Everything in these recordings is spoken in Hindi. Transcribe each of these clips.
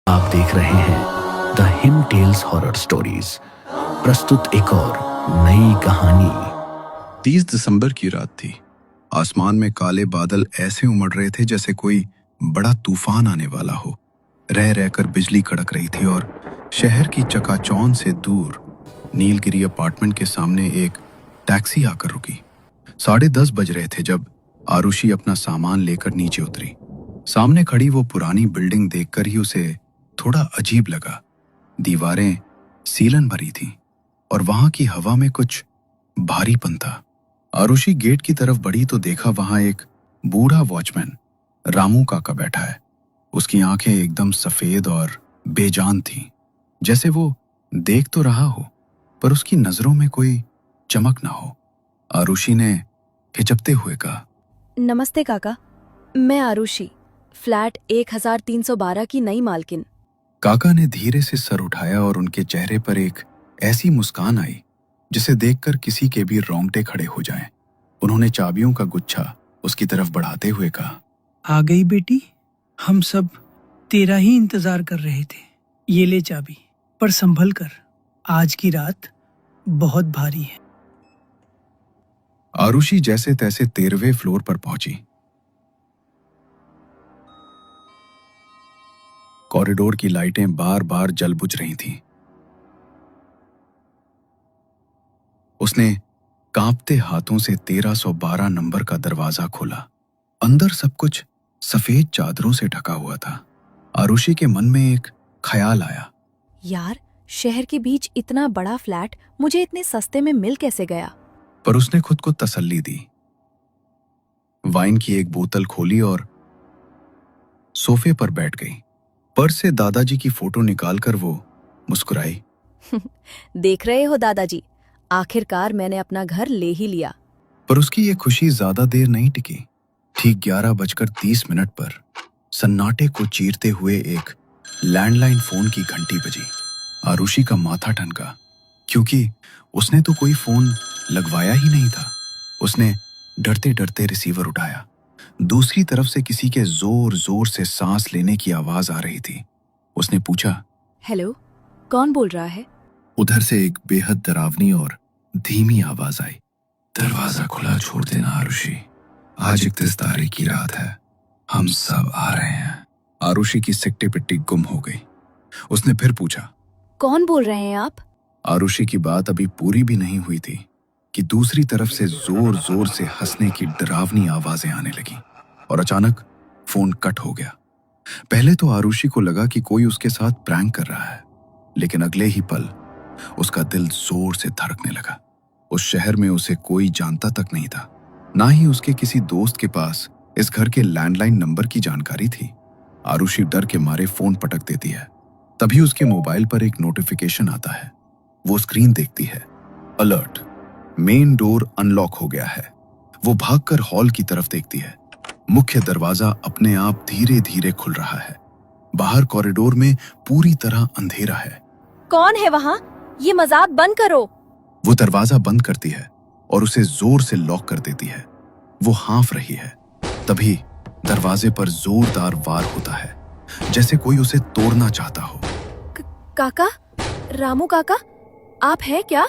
आप देख रहे हैं द हिम टेल्स हॉरर स्टोरीज। प्रस्तुत एक और नई कहानी। 30 दिसंबर की रात थी। आसमान में काले बादल ऐसे उमड़ रहे थे जैसे कोई बड़ा तूफान आने वाला हो। रह रहकर बिजली कड़क रही थी और शहर की चकाचौंध से दूर नीलगिरी अपार्टमेंट के सामने एक टैक्सी आकर रुकी। 10:30 बज रहे थे जब आरुषि अपना सामान लेकर नीचे उतरी। सामने खड़ी वो पुरानी बिल्डिंग देखकर ही उसे थोड़ा अजीब लगा। दीवारें सीलन भरी थीं और वहां की हवा में कुछ भारीपन था। आरुषि गेट की तरफ बढ़ी तो देखा वहां एक बूढ़ा वॉचमैन रामू काका बैठा है। उसकी आंखें एकदम सफेद और बेजान थीं, जैसे वो देख तो रहा हो पर उसकी नजरों में कोई चमक ना हो। आरुषि ने हिचकते हुए कहा, नमस्ते काका, मैं आरुषि, फ्लैट 1312 की नई मालकिन। काका ने धीरे से सर उठाया और उनके चेहरे पर एक ऐसी मुस्कान आई जिसे देखकर किसी के भी रोंगटे खड़े हो जाएं। उन्होंने चाबियों का गुच्छा उसकी तरफ बढ़ाते हुए कहा, आ गई बेटी, हम सब तेरा ही इंतजार कर रहे थे। ये ले चाबी, पर संभल कर, आज की रात बहुत भारी है। आरुषि जैसे तैसे 13वें फ्लोर पर पहुंची। कॉरिडोर की लाइटें बार बार जल बुझ रही थीं। उसने कांपते हाथों से 1312 नंबर का दरवाजा खोला। अंदर सब कुछ सफेद चादरों से ढका हुआ था। आरुषि के मन में एक ख्याल आया, यार, शहर के बीच इतना बड़ा फ्लैट मुझे इतने सस्ते में मिल कैसे गया? पर उसने खुद को तसल्ली दी। वाइन की एक बोतल खोली और सोफे पर बैठ गई। पर्स से दादाजी की फोटो निकालकर वो मुस्कुराई। देख रहे हो दादाजी, आखिरकार मैंने अपना घर ले ही लिया। पर उसकी ये खुशी ज्यादा देर नहीं टिकी। ठीक 11:30 पर सन्नाटे को चीरते हुए एक लैंडलाइन फोन की घंटी बजी। आरुषि का माथा ठनका, क्योंकि उसने तो कोई फोन लगवाया ही नहीं था। उसने डरते डरते रिसीवर उठाया। दूसरी तरफ से किसी के जोर जोर से सांस लेने की आवाज आ रही थी। उसने पूछा, हेलो, कौन बोल रहा है? उधर से एक बेहद डरावनी और धीमी आवाज आई, दरवाजा खुला छोड़ देना आरुषि, आज 31 तारीख की रात है, हम सब आ रहे हैं। आरुषि की सिकटी पिट्टी गुम हो गई। उसने फिर पूछा, कौन बोल रहे हैं आप? आरुषि की बात अभी पूरी भी नहीं हुई थी कि दूसरी तरफ से जोर जोर से हंसने की डरावनी आवाजें आने लगी और अचानक फोन कट हो गया। पहले तो आरुषि को लगा कि कोई उसके साथ प्रैंक कर रहा है, लेकिन अगले ही पल उसका दिल जोर से धड़कने लगा। उस शहर में उसे कोई जानता तक नहीं था, ना ही उसके किसी दोस्त के पास इस घर के लैंडलाइन नंबर की जानकारी थी। आरुषि डर के मारे फोन पटक देती है। तभी उसके मोबाइल पर एक नोटिफिकेशन आता है। वो स्क्रीन देखती है, अलर्ट, मेन डोर अनलॉक हो गया है। वो भागकर हॉल की तरफ देखती है। मुख्य दरवाजा अपने आप धीरे धीरे खुल रहा है। बाहर कॉरिडोर में पूरी तरह अंधेरा है। कौन है वहाँ? ये मजाक बंद करो। वो दरवाजा बंद करती है और उसे जोर से लॉक कर देती है। वो हाँफ रही है। तभी दरवाजे पर जोरदार वार होता है, जैसे कोई उसे तोड़ना चाहता हो। काका, रामू काका, आप हैं क्या?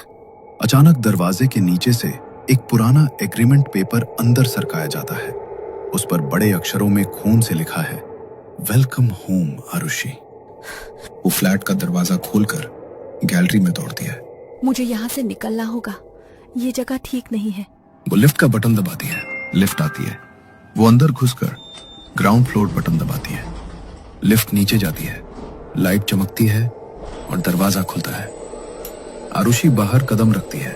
अचानक दरवाजे के नीचे से एक पुराना एग्रीमेंट पेपर अंदर सरकाया जाता है। उस पर बड़े अक्षरों में खून से लिखा है, वेलकम होम आरुषि। वो फ्लैट का दरवाजा खोलकर गैलरी में दौड़ती है। मुझे यहाँ से निकलना होगा, ये जगह ठीक नहीं है। वो लिफ्ट का बटन दबाती है। लिफ्ट आती है। वो अंदर घुसकर ग्राउंड फ्लोर बटन दबाती है। लिफ्ट नीचे जाती है। लाइट चमकती है और दरवाजा खुलता है। आरुषि बाहर कदम रखती है,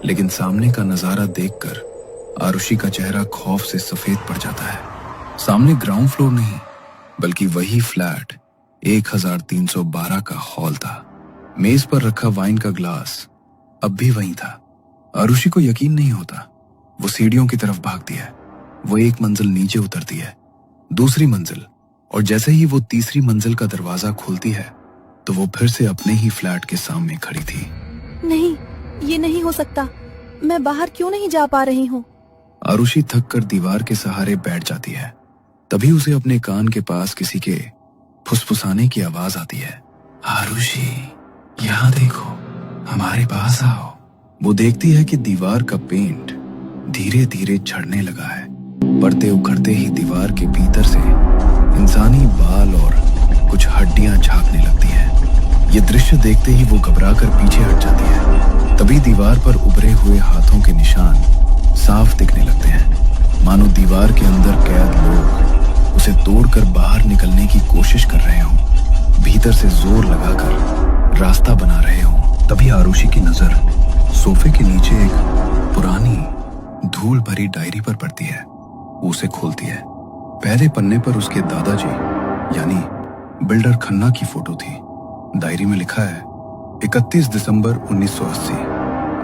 लेकिन सामने का नजारा देखकर आरुषि का चेहरा खौफ से सफेद पड़ जाता है। सामने ग्राउंड फ्लोर नहीं, बल्कि वही फ्लैट 1312 का हॉल था। मेज पर रखा वाइन का ग्लास अब भी वहीं था। आरुषि को यकीन नहीं होता। वो सीढ़ियों की तरफ भागती है। वो एक मंजिल नीचे उतरती है, दूसरी मंजिल, और जैसे ही वो तीसरी मंजिल का दरवाजा खोलती है तो वो फिर से अपने ही फ्लैट के सामने खड़ी थी। नहीं, ये नहीं हो सकता। मैं बाहर क्यों नहीं जा पा रही हूँ? आरुषि थक कर दीवार के सहारे बैठ जाती है। तभी उसे अपने कान के पास किसी के फुसफुसाने की आवाज आती है, आरुषि यहाँ देखो, हमारे पास आओ। वो देखती है कि दीवार का पेंट धीरे धीरे झड़ने लगा है। परते उखड़ते ही दीवार के भीतर से इंसानी बाल और कुछ हड्डियां झांकने लगती हैं। ये दृश्य देखते ही वो घबराकर पीछे हट जाती है। तभी दीवार पर उभरे हुए हाथों के निशान साफ दिखने लगते हैं, मानो दीवार के अंदर कैद लोग उसे तोड़कर बाहर निकलने की कोशिश कर रहे हों, भीतर से जोर लगाकर रास्ता बना रहे हों। तभी आरुषि की नजर सोफे के नीचे एक पुरानी धूल भरी डायरी पर पड़ती है। वो उसे खोलती है। पहले पन्ने पर उसके दादाजी यानी बिल्डर खन्ना की फोटो थी। डायरी में लिखा है, 31 दिसंबर 1980,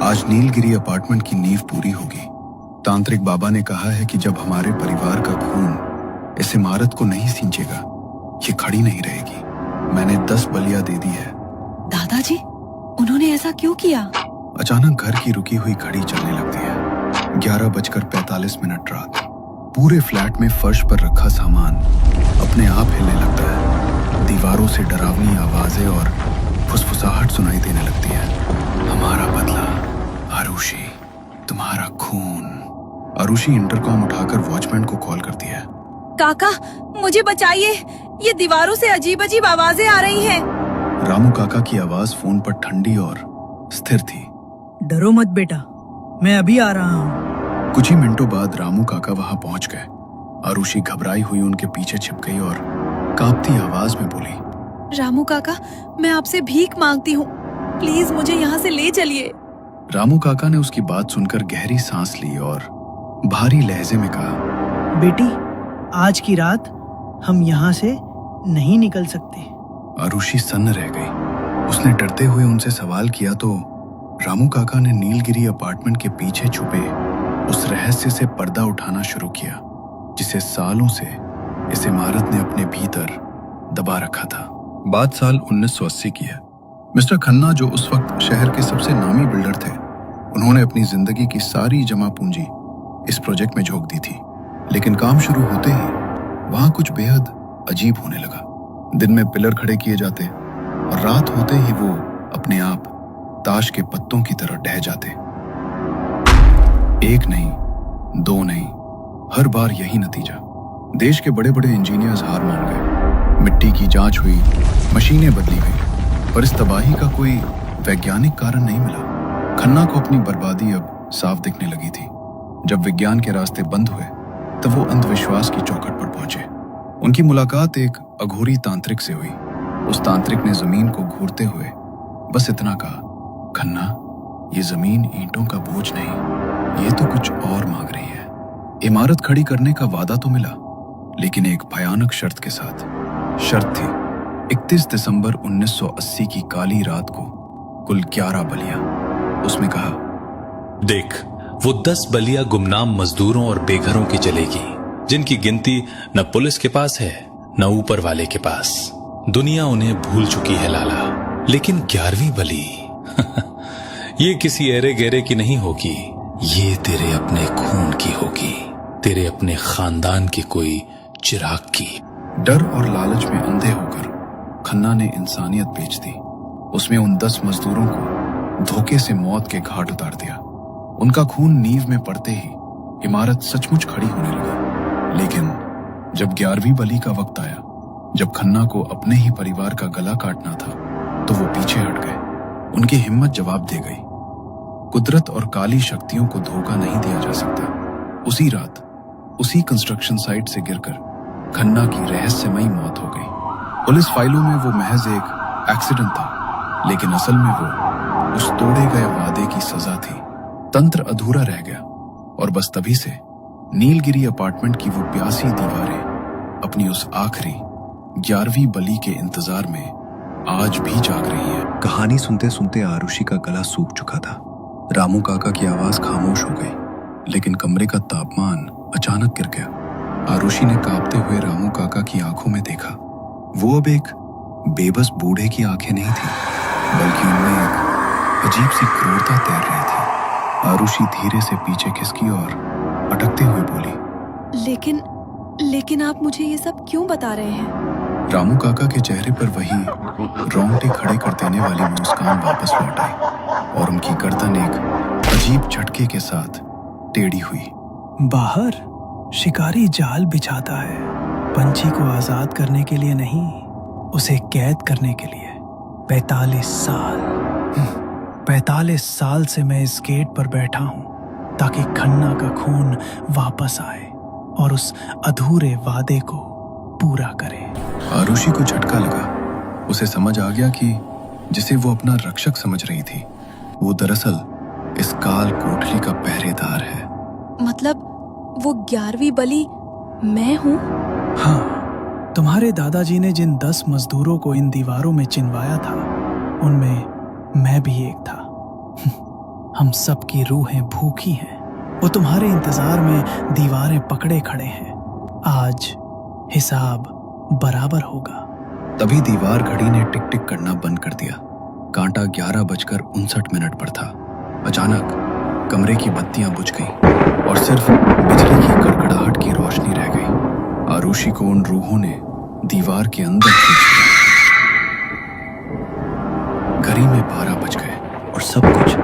आज नीलगिरी अपार्टमेंट की नींव पूरी होगी। तांत्रिक बाबा ने कहा है कि जब हमारे परिवार का खून इस इमारत को नहीं सींचेगा, ये खड़ी नहीं रहेगी। मैंने 10 बलियां दे दी है। दादाजी, उन्होंने ऐसा क्यों किया? अचानक घर की रुकी हुई घड़ी चलने लगती है। 11:45 रात। पूरे फ्लैट में फर्श पर रखा सामान अपने आप हिलने लगता है। दीवारों से डरावनी आवाजें और फुसफुसाहट सुनाई देने लगती है। हमारा बदला, आरुषि, तुम्हारा खून। आरुषि इंटरकॉम उठाकर वॉचमैन को कॉल करती है। काका, मुझे बचाइए, ये दीवारों से अजीब अजीब आवाजें आ रही हैं। रामू काका की आवाज फोन पर ठंडी और स्थिर थी। डरो मत बेटा, मैं अभी आ रहा हूँ। कुछ ही मिनटों बाद रामू काका वहां पहुंच गए। आरुषि घबराई हुई उनके पीछे छिप गई और कांपती आवाज में बोली, रामू काका, मैं आपसे भीख मांगती हूँ, प्लीज मुझे यहाँ से ले चलिए। रामू काका ने उसकी बात सुनकर गहरी सांस ली और भारी लहजे में कहा, बेटी, आज की रात हम यहाँ से नहीं निकल सकते। आरुषि सन्न रह गई। उसने डरते हुए उनसे सवाल किया तो रामू काका ने नीलगिरी अपार्टमेंट के पीछे छुपे उस रहस्य से पर्दा उठाना शुरू किया, जिसे सालों से इस इमारत ने अपने भीतर दबा रखा था। बात साल 1980 की है। मिस्टर खन्ना, जो उस वक्त शहर के सबसे नामी बिल्डर थे, उन्होंने अपनी जिंदगी की सारी जमा पूंजी इस प्रोजेक्ट में झोंक दी थी। लेकिन काम शुरू होते ही वहां कुछ बेहद अजीब होने लगा। दिन में पिलर खड़े किए जाते और रात होते ही वो अपने आप ताश के पत्तों की तरह ढह जाते। एक नहीं, दो नहीं, हर बार यही नतीजा। देश के बड़े बड़े इंजीनियर्स हार मान गए। मिट्टी की जांच हुई, मशीनें बदली गई, पर इस तबाही का कोई वैज्ञानिक कारण नहीं मिला। खन्ना को अपनी बर्बादी अब साफ दिखने लगी थी। जब विज्ञान के रास्ते बंद हुए तब वो अंधविश्वास की चौखट पर पहुंचे। उनकी मुलाकात एक अघोरी तांत्रिक से हुई। उस तांत्रिक ने जमीन को घूरते हुए बस इतना कहा, खन्ना, ये जमीन ईंटों का बोझ नहीं, ये तो कुछ और मांग रही है। इमारत खड़ी करने का वादा तो मिला, लेकिन एक भयानक शर्त के साथ। शर्त थी 31 दिसंबर 1980 की काली रात को कुल 11 बलियां। उसमें कहा, देख, वो 10 बलियां गुमनाम मजदूरों और बेघरों की चलेगी, जिनकी गिनती न पुलिस के पास है न ऊपर वाले के पास। दुनिया उन्हें भूल चुकी है लाला। लेकिन 11वीं बलि ये किसी एरे गहरे की नहीं होगी, ये तेरे अपने खून की होगी, तेरे अपने खानदान की कोई चिराग की। डर और लालच में अंधे होकर खन्ना ने इंसानियत बेच दी। उसमें उन 10 मजदूरों को धोखे से मौत के घाट उतार दिया। उनका खून नींव में पड़ते ही इमारत सचमुच खड़ी होने लगा। लेकिन जब 11वीं बलि का वक्त आया, जब खन्ना को अपने ही परिवार का गला काटना था, तो वो पीछे हट गए। उनकी हिम्मत जवाब दे गई। कुदरत और काली शक्तियों को धोखा नहीं दिया जा सकता। उसी रात उसी कंस्ट्रक्शन साइट से गिरकर खन्ना की रहस्यमयी मौत हो गई। पुलिस फाइलों में वो महज एक एक्सीडेंट था, लेकिन असल में वो उस तोड़े गए वादे की सजा थी। तंत्र अधूरा रह गया और बस तभी से नीलगिरी अपार्टमेंट की वो प्यासी दीवारें अपनी उस आखिरी 11वीं बलि के इंतजार में आज भी जाग रही है। कहानी सुनते सुनते आरुषि का गला सूख चुका था। रामू काका की आवाज खामोश हो गई, लेकिन कमरे का तापमान अचानक गिर गया। आरुषि ने कांपते हुए रामू काका की आंखों में देखा। वो अब एक बेबस बूढ़े की आंखें नहीं थी, बल्कि उनमें एक अजीब सी क्रूरता तैर रही थी। आरुषि धीरे से पीछे खिसकी और अटकते हुए बोली, लेकिन आप मुझे ये सब क्यों बता रहे हैं? रामू काका के चेहरे पर वही रोंगटे खड़े कर देने वाली मुस्कान वापस लौट आई और उनकी गर्दन एक अजीब झटके के साथ टेढ़ी हुई। बाहर शिकारी जाल बिछाता है, पंछी को आजाद करने के लिए नहीं, उसे कैद करने के लिए। 45 साल से मैं इस गेट पर बैठा हूं ताकि खन्ना का खून वापस आए और उस अधूरे वादे को पूरा करे। आरुषि को झटका लगा। उसे समझ आ गया कि जिसे वो अपना रक्षक समझ रही थी, वो दरअसल इस काल कोठरी का पहरेदार है। मतलब वो 11वीं बलि मैं हूँ? हाँ, तुम्हारे दादाजी ने जिन 10 मजदूरों को इन दीवारों में चिनवाया था, उनमें मैं भी एक था। हम सब की रूहें भूखी हैं। वो तुम्हारे इंतजार में दीवारें पकड़े खड़े हैं। आज हिसाब बराबर होगा। तभी दीवार घड़ी ने टिक टिक करना बंद कर दिया। कांटा 11:59 पर था। अचानक कमरे की बत्तियां बुझ गईं और सिर्फ बिजली की कड़कड़ाहट की रोशनी रह गई। आरुषि को उन रूहों ने दीवार के अंदर खींच लिया। घड़ी में 12 बज गए और सब कुछ